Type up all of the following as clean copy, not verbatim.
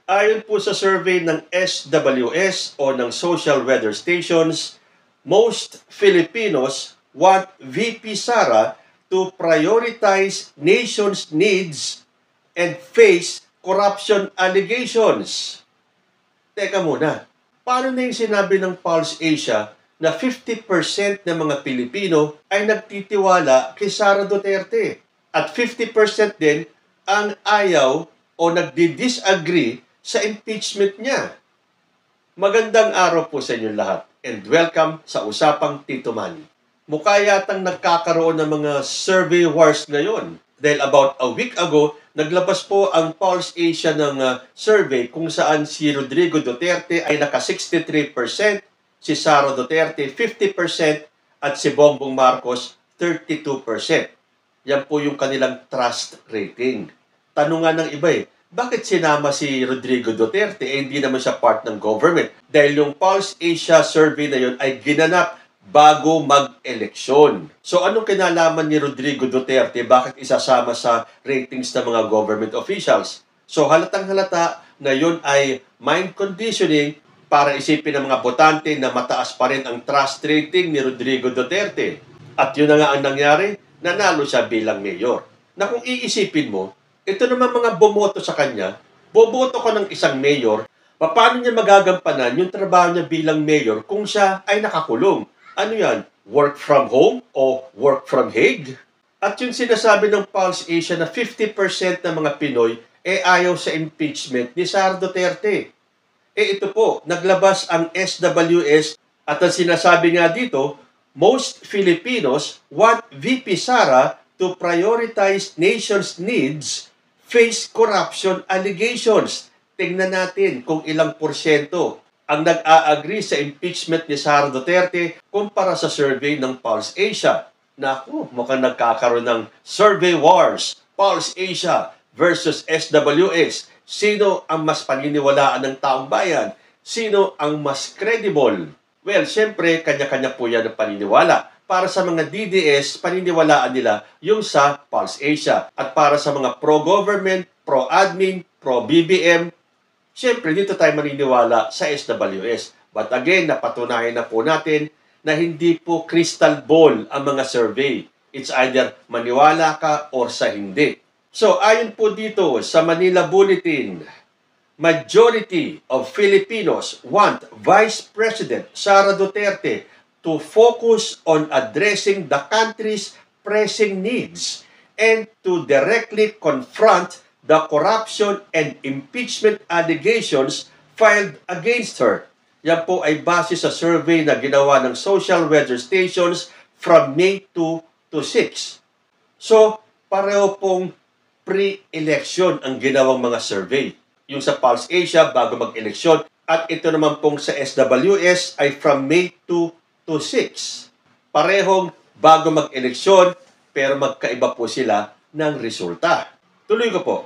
Ayon po sa survey ng SWS o ng Social Weather Stations, most Filipinos want VP Sara to prioritize nation's needs and face corruption allegations. Teka muna, paano na yung sinabi ng Pulse Asia na 50% ng mga Pilipino ay nagtitiwala kay Sara Duterte at 50% din ang ayaw o nagdi-disagree sa impeachment niya? Magandang araw po sa inyo lahat and welcome sa Usapang Tito Man. Mukha yatang nagkakaroon ng mga survey wars ngayon dahil about a week ago, naglabas po ang Pulse Asia ng survey kung saan si Rodrigo Duterte ay naka 63%, si Sara Duterte 50% at si Bongbong Marcos 32%. Yan po yung kanilang trust rating. Tanungan ng iba bakit sinama si Rodrigo Duterte hindi naman siya part ng government? Dahil yung Pulse Asia survey na yun ay ginanap bago mag-eleksyon. So anong kinalaman ni Rodrigo Duterte? Bakit isasama sa ratings ng mga government officials? So halatang halata na yun ay mind conditioning para isipin ng mga botante na mataas pa rin ang trust rating ni Rodrigo Duterte. At yun na nga ang nangyari, nanalo siya bilang mayor. Na kung iisipin mo, ito naman mga bumoto sa kanya, boboto ko ng isang mayor, paano niya magagampanan yung trabaho niya bilang mayor kung siya ay nakakulong? Ano yan? Work from home o work from Hague? At yung sinasabi ng Pulse Asia na 50% ng mga Pinoy ayaw sa impeachment ni Sara Duterte. Ito po, naglabas ang SWS at ang sinasabi nga dito, most Filipinos want VP Sara to prioritize nation's needs, face corruption allegations. Tingnan natin kung ilang porsyento ang nag-a-agree sa impeachment ni Sara Duterte kumpara sa survey ng Pulse Asia. Naku, mukhang nagkakaroon ng survey wars. Pulse Asia versus SWS. Sino ang mas paniniwalaan ng taong bayan? Sino ang mas credible? Well, syempre, kanya-kanya po yan ang paniniwala. Para sa mga DDS, paniniwalaan nila yung sa Pulse Asia. At para sa mga pro-government, pro-admin, pro-BBM, syempre dito tayo maniniwala sa SWS. But again, napatunayan na po natin na hindi po crystal ball ang mga survey. It's either maniwala ka or sa hindi. So, ayon po dito sa Manila Bulletin, majority of Filipinos want Vice President Sara Duterte to focus on addressing the country's pressing needs and to directly confront the corruption and impeachment allegations filed against her. Yan po ay base sa survey na ginawa ng Social Weather Stations from May 2 to 6. So, pareho pong pre-election ang ginawang mga survey. Yung sa Pulse Asia bago mag-eleksyon at ito naman pong sa SWS ay from May 2 to 6. Parehong bago mag-eleksyon pero magkaiba po sila ng resulta. Tuloy ko po.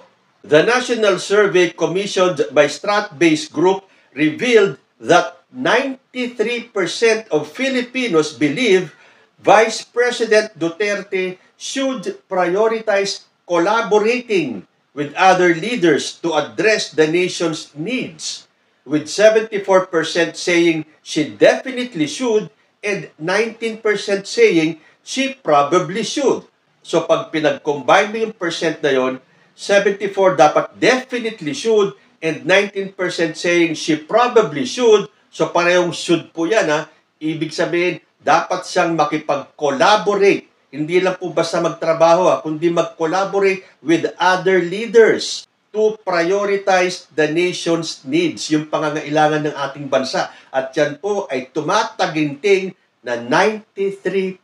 The National Survey commissioned by Strat-based Group revealed that 93% of Filipinos believe Vice President Duterte should prioritize collaborating with other leaders to address the nation's needs, with 74% saying she definitely should and 19% saying she probably should. So pag pinag-combine mo yung percent na yon, 74 dapat definitely should and 19% saying she probably should. So parehong should po yan ha. Ibig sabihin, dapat siyang makipag-collaborate. Hindi lang po basta magtrabaho kundi mag-collaborate with other leaders to prioritize the nation's needs, yung pangangailangan ng ating bansa. At yan po ay tumataginting na 93%.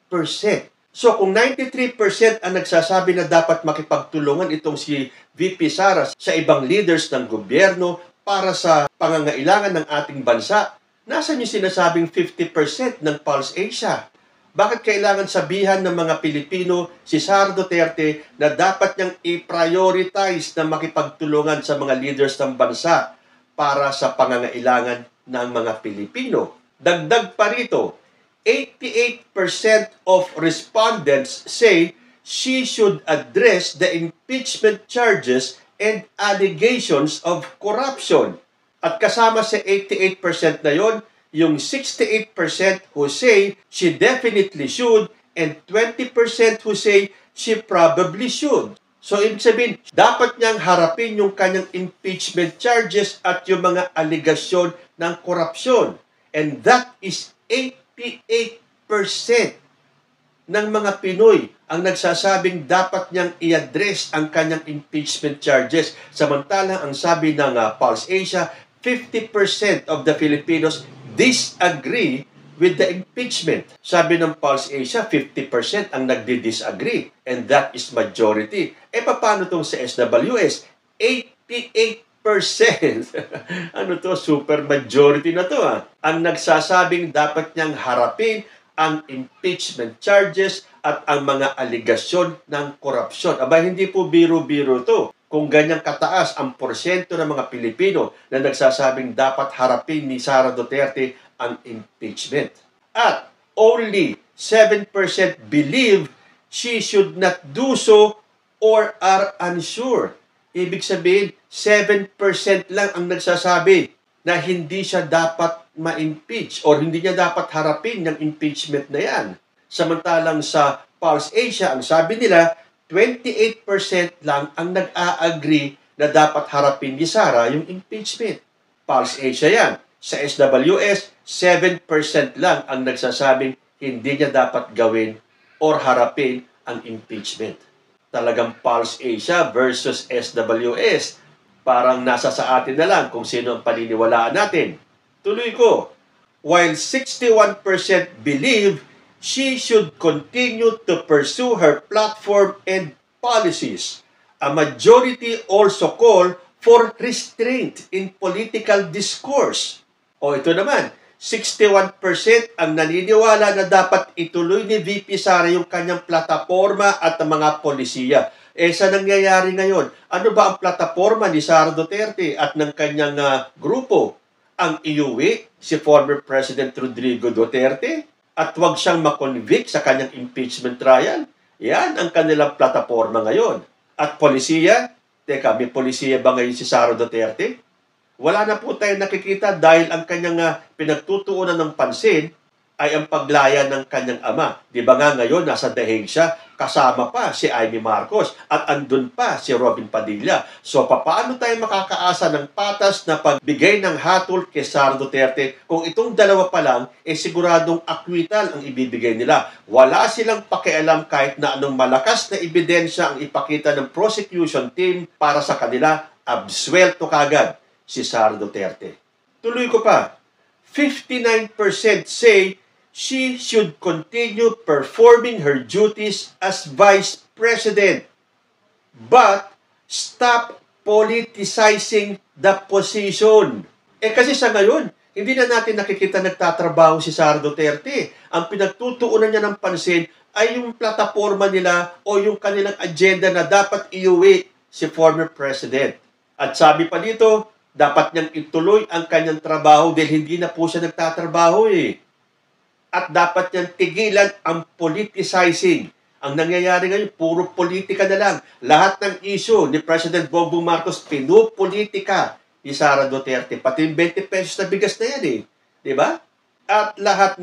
So kung 93% ang nagsasabi na dapat makipagtulungan itong si VP Sara sa ibang leaders ng gobyerno para sa pangangailangan ng ating bansa, nasan yung sinasabing 50% ng Pulse Asia? Bakit kailangan sabihan ng mga Pilipino si Sara Duterte na dapat niyang i-prioritize na makipagtulungan sa mga leaders ng bansa para sa pangangailangan ng mga Pilipino? Dagdag pa rito, 88% of respondents say she should address the impeachment charges and allegations of corruption. At kasama sa 88% na yon, yung 68% who say she definitely should and 20% who say she probably should. So, ibig sabihin, dapat niyang harapin yung kanyang impeachment charges at yung mga aligasyon ng korupsyon. And that is 88% ng mga Pinoy ang nagsasabing dapat niyang i-address ang kanyang impeachment charges. Samantalang ang sabi ng Pulse Asia, 50% of the Filipinos disagree with the impeachment. Sabi ng Pulse Asia, 50% ang nagdi-disagree. And that is majority. Paano itong sa SWS? 88%. Ano to? Super majority na to. Ang nagsasabing dapat niyang harapin ang impeachment charges at ang mga aligasyon ng korupsyon. Aba, hindi po biro-biro to. Kung ganyang kataas ang porsyento ng mga Pilipino na nagsasabing dapat harapin ni Sara Duterte ang impeachment. At only 7% believe she should not do so or are unsure. Ibig sabihin, 7% lang ang nagsasabi na hindi siya dapat ma-impeach or hindi niya dapat harapin yung impeachment na yan. Samantalang sa Pulse Asia, ang sabi nila, 28% lang ang nag-a-agree na dapat harapin ni Sara yung impeachment. Pulse Asia yan. Sa SWS, 7% lang ang nagsasabing hindi niya dapat gawin or harapin ang impeachment. Talagang Pulse Asia versus SWS. Parang nasa sa atin na lang kung sino ang paniniwalaan natin. Tuloy ko. While 61% believe she should continue to pursue her platform and policies, a majority also call for restraint in political discourse. O ito naman, 61% ang naniniwala na dapat ituloy ni VP Sara yung kanyang plataforma at ang mga polisiya. Sa nangyayari ngayon, ano ba ang plataforma ni Sara Duterte at ng kanyang grupo? Ang iuwi si former President Rodrigo Duterte at huwag siyang makonvict sa kanyang impeachment trial. Yan ang kanilang plataforma ngayon. At polisiya, teka, may polisiya ba ngayon si Sara Duterte? Wala na po tayong nakikita dahil ang kanyang pinagtutuunan ng pansin ay ang paglaya ng kanyang ama. Di ba nga ngayon, nasa dahig siya, kasama pa si Amy Marcos at andun pa si Robin Padilla. So, paano tayo makakaasa ng patas na pagbigay ng hatol kay Sara Duterte kung itong dalawa pa lang, siguradong acquittal ang ibibigay nila. Wala silang pakialam kahit na anong malakas na ebidensya ang ipakita ng prosecution team para sa kanila, absuelto kagad si Sara Duterte. Tuloy ko pa, 59% say she should continue performing her duties as Vice President, but stop politicizing the position. Kasi sa ngayon, hindi na natin nakikita nagtatrabaho si Sara Duterte. Ang pinagtutuunan niya ng pansin ay yung plataforma nila o yung kanilang agenda na dapat iuwi si former President. At sabi pa dito, dapat niyang ituloy ang kanyang trabaho dahil hindi na po siya nagtatrabaho At dapat niyang tigilan ang politicizing. Ang nangyayari ngayon, puro politika na lang. Lahat ng issue ni President Bongbong Marcos, pinupolitika ni Sara Duterte. Pati yung 20 pesos na bigas na yan Diba? At lahat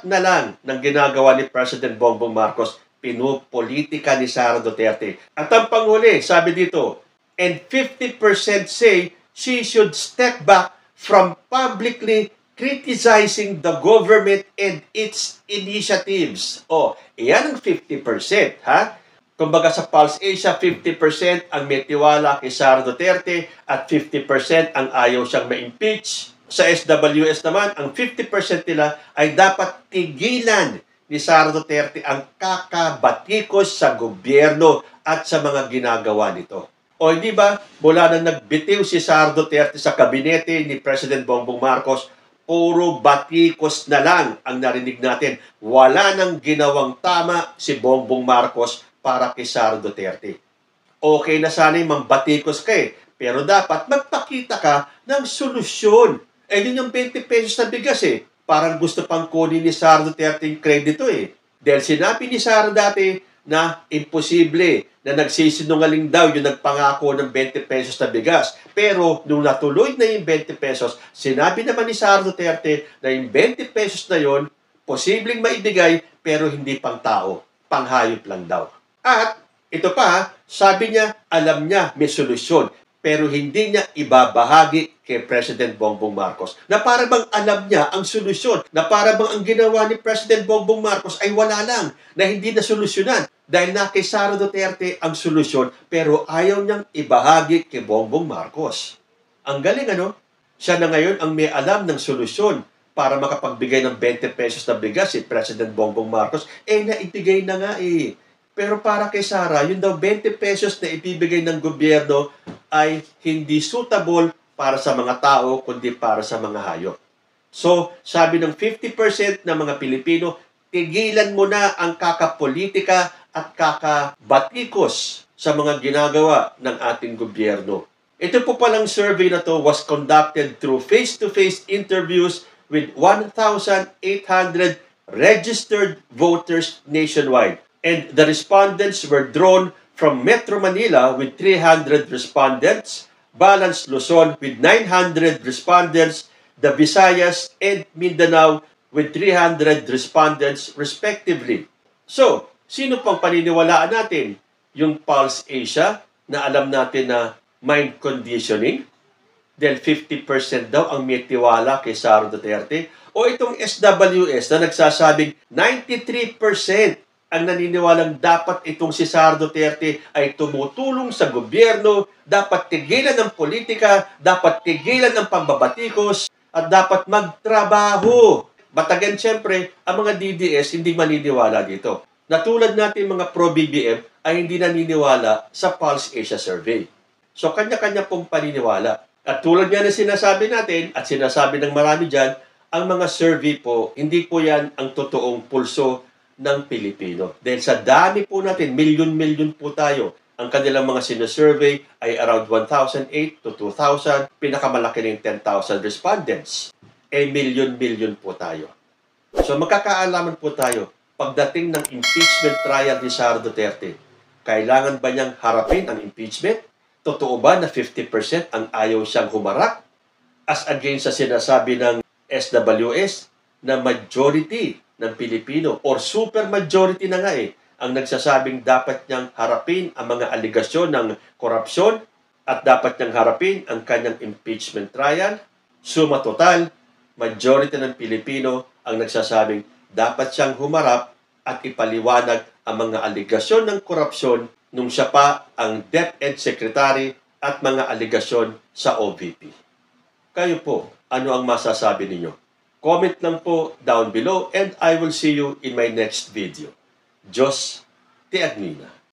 na lang ng ginagawa ni President Bongbong Marcos, pinupolitika ni Sara Duterte. At ang panghuli, sabi dito, and 50% say she should step back from publicly criticizing the government and its initiatives. Iyan ang 50%, Kumbaga sa Pulse Asia, 50% ang may tiwala kay Sara Duterte at 50% ang ayaw siyang ma-impeach. Sa SWS naman, ang 50% nila ay dapat tigilan ni Sara Duterte ang kakabatikos sa gobyerno at sa mga ginagawa nito. Hindi ba, mula nang nagbitiw si Sara Duterte sa kabinete ni President Bongbong Marcos, puro batikos na lang ang narinig natin. Wala nang ginawang tama si Bongbong Marcos para kay Sara Duterte. Okay na sana yung mambatikos ka pero dapat magpakita ka ng solusyon. Yun yung 20 pesos na bigas Parang gusto pang kunin ni Sara Duterte yung kredito Dahil sinabi ni Sara dati na imposible na nagsisinungaling daw yung nagpangako ng 20 pesos na bigas. Pero nung natuloy na yung 20 pesos, sinabi naman ni Sara Duterte na yung 20 pesos na yon posibleng maibigay pero hindi pang tao, panghayop lang daw. At ito pa, sabi niya, alam niya may solusyon pero hindi niya ibabahagi kay President Bongbong Marcos. Na para bang alam niya ang solusyon, na para bang ang ginawa ni President Bongbong Marcos ay wala lang, na hindi na solusyonan. Dahil na kay Sara Duterte ang solusyon, pero ayaw niyang ibahagi kay Bongbong Marcos. Ang galing ano? Siya na ngayon ang may alam ng solusyon para makapagbigay ng 20 pesos na bigas si President Bongbong Marcos. Naibigay na nga eh. Pero para kay Sara, yun daw 20 pesos na ibibigay ng gobyerno ay hindi suitable para sa mga tao, kundi para sa mga hayop. So, sabi ng 50% ng mga Pilipino, tigilan mo na ang kakapolitika at kakabatikos sa mga ginagawa ng ating gobyerno. Ito po palang survey na to was conducted through face-to-face interviews with 1,800 registered voters nationwide. And the respondents were drawn from Metro Manila with 300 respondents, Balance Luzon with 900 respondents, the Visayas and Mindanao with 300 respondents respectively. So, sino pang paniniwalaan natin? Yung Pulse Asia na alam natin na mind conditioning? Dahil 50% daw ang may tiwala kay Sara Duterte? O itong SWS na nagsasabing 93% ang naniniwalang dapat itong si Sara Duterte ay tumutulong sa gobyerno, dapat tigilan ng politika, dapat tigilan ng pambabatikos, at dapat magtrabaho. But again, siyempre, ang mga DDS hindi maniniwala dito. Natulad natin mga pro-BBM ay hindi naniniwala sa Pulse Asia Survey. So, kanya-kanya pong paniniwala. At tulad nga na sinasabi natin, at sinasabi ng marami dyan, ang mga survey po, hindi po yan ang totoong pulso ng Pilipino. Dahil sa dami po natin, milyon-milyon po tayo. Ang kanilang mga sinasurvey ay around 1,008 to 2,000. Pinakamalaki ng 10,000 respondents. Milyon-milyon po tayo. So magkakaalaman po tayo, pagdating ng impeachment trial ni Sara Duterte, kailangan ba niyang harapin ang impeachment? Totoo ba na 50% ang ayaw siyang humarap? As against sa sinasabi ng SWS na majority ng Pilipino or super majority na nga ang nagsasabing dapat niyang harapin ang mga aligasyon ng korupsyon at dapat niyang harapin ang kanyang impeachment trial. Suma total, majority ng Pilipino ang nagsasabing dapat siyang humarap at ipaliwanag ang mga aligasyon ng korupsyon nung siya pa ang DepEd Secretary at mga aligasyon sa OVP. Kayo po, ano ang masasabi ninyo? Comment lang po down below and I will see you in my next video. Diyos te admina.